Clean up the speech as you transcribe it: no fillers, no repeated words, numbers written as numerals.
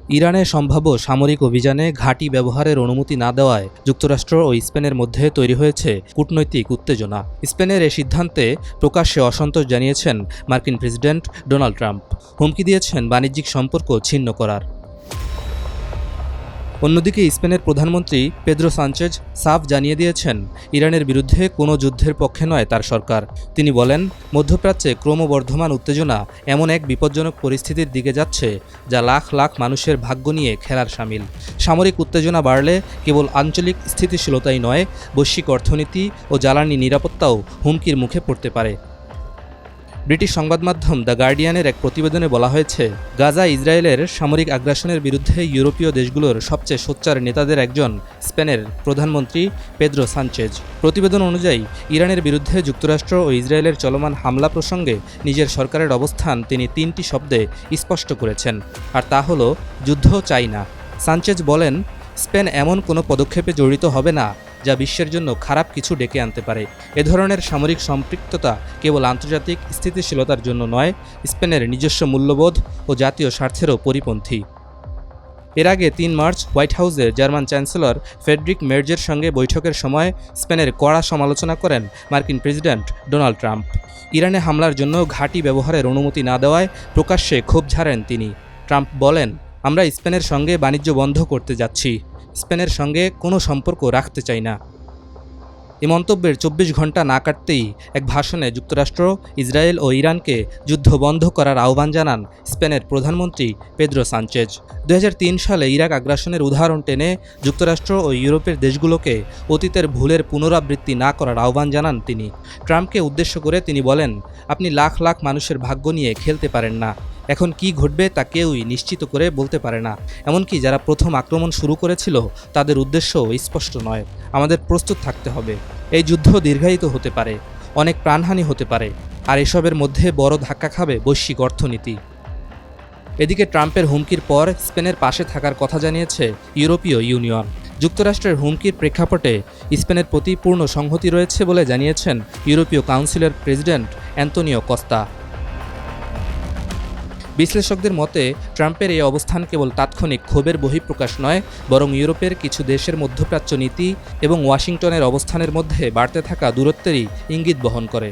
ইরানে সম্ভাব্য সামরিক অভিযানে ঘাঁটি ব্যবহারের অনুমতি না দেওয়ায় যুক্তরাষ্ট্র ও স্পেনের মধ্যে তৈরি হয়েছে কূটনৈতিক উত্তেজনা। স্পেনের এ সিদ্ধান্তে প্রকাশ্যে অসন্তোষ জানিয়েছেন মার্কিন প্রেসিডেন্ট ডোনাল্ড ট্রাম্প। হুমকি দিয়েছেন বাণিজ্যিক সম্পর্ক ছিন্ন করার। অন্যদিকে স্পেনের প্রধানমন্ত্রী পেদ্রো সানচেজ সাফ জানিয়ে দিয়েছেন, ইরানের বিরুদ্ধে কোনো যুদ্ধের পক্ষে নয় তার সরকার। তিনি বলেন, মধ্যপ্রাচ্যে ক্রমবর্ধমান উত্তেজনা এমন এক বিপজ্জনক পরিস্থিতির দিকে যাচ্ছে যা লাখ লাখ মানুষের ভাগ্য নিয়ে খেলার শামিল। সামরিক উত্তেজনা বাড়লে কেবল আঞ্চলিক স্থিতিশীলতাই নয়, বৈশ্বিক অর্থনীতি ও জ্বালানি নিরাপত্তাও হুমকির মুখে পড়তে পারে। ব্রিটিশ সংবাদমাধ্যম দ্য গার্ডিয়ানের এক প্রতিবেদনে বলা হয়েছে, গাজা ইসরায়েলের সামরিক আগ্রাসনের বিরুদ্ধে ইউরোপীয় দেশগুলোর সবচেয়ে সোচ্চার নেতাদের একজন স্পেনের প্রধানমন্ত্রী পেদ্রো সানচেজ। প্রতিবেদন অনুযায়ী ইরানের বিরুদ্ধে যুক্তরাষ্ট্র ও ইসরায়েলের চলমান হামলা প্রসঙ্গে নিজের সরকারের অবস্থান তিনি ৩টি শব্দে স্পষ্ট করেছেন, আর তা হল যুদ্ধ চাই না। সানচেজ বলেন, স্পেন এমন কোনো পদক্ষেপে জড়িত হবে না যা বিশ্বের জন্য খারাপ কিছু ডেকে আনতে পারে। এ ধরনের সামরিক সম্পৃক্ততা কেবল আন্তর্জাতিক স্থিতিশীলতার জন্য নয়, স্পেনের নিজস্ব মূল্যবোধ ও জাতীয় স্বার্থেরও পরিপন্থী। এর আগে ৩ মার্চ হোয়াইট হাউসে জার্মান চ্যান্সেলর ফ্রেডরিক মের্জের সঙ্গে বৈঠকের সময় স্পেনের কড়া সমালোচনা করেন মার্কিন প্রেসিডেন্ট ডোনাল্ড ট্রাম্প। ইরানে হামলার জন্য ঘাঁটি ব্যবহারের অনুমতি না দেওয়ায় প্রকাশ্যে ক্ষোভ ঝাড়েন তিনি। ট্রাম্প বলেন, আমরা স্পেনের সঙ্গে বাণিজ্য বন্ধ করতে যাচ্ছি, স্পেনের সঙ্গে কোনো সম্পর্ক রাখতে চাই না। এই মন্তব্যের ২৪ ঘন্টা না কাটতেই এক ভাষণে যুক্তরাষ্ট্র, ইসরায়েল ও ইরানকে যুদ্ধ বন্ধ করার আহ্বান জানান স্পেনের প্রধানমন্ত্রী পেদ্রো সানচেজ। ২০০৩ সালে ইরাক আগ্রাসনের উদাহরণ টেনে যুক্তরাষ্ট্র ও ইউরোপের দেশগুলোকে অতীতের ভুলের পুনরাবৃত্তি না করার আহ্বান জানান তিনি। ট্রাম্পকে উদ্দেশ্য করে তিনি বলেন, আপনি লাখ লাখ মানুষের ভাগ্য নিয়ে খেলতে পারেন না। এখন কি ঘটবে তা কেউই নিশ্চিত করে বলতে পারে না। এমনকি যারা প্রথম আক্রমণ শুরু করেছিল তাদের উদ্দেশ্যও স্পষ্ট নয়। আমাদের প্রস্তুত থাকতে হবে। এই যুদ্ধ দীর্ঘায়িত হতে পারে, অনেক প্রাণহানি হতে পারে, আর এসবের মধ্যে বড় ধাক্কা খাবে বৈশ্বিক অর্থনীতি। এদিকে ট্রাম্পের হুমকির পর স্পেনের পাশে থাকার কথা জানিয়েছে ইউরোপীয় ইউনিয়ন। যুক্তরাষ্ট্রের হুমকির প্রেক্ষাপটে স্পেনের প্রতি পূর্ণ সংহতি রয়েছে বলে জানিয়েছেন ইউরোপীয় কাউন্সিলের প্রেসিডেন্ট অ্যান্তোনিও কস্তা। বিশ্লেষকদের মতে, ট্রাম্পের এই অবস্থান কেবল তাৎক্ষণিক ক্ষোভের বহিঃপ্রকাশ নয়, বরং ইউরোপের কিছু দেশের মধ্যপ্রাচ্য নীতি এবং ওয়াশিংটনের অবস্থানের মধ্যে বাড়তে থাকা দূরত্বেরই ইঙ্গিত বহন করে।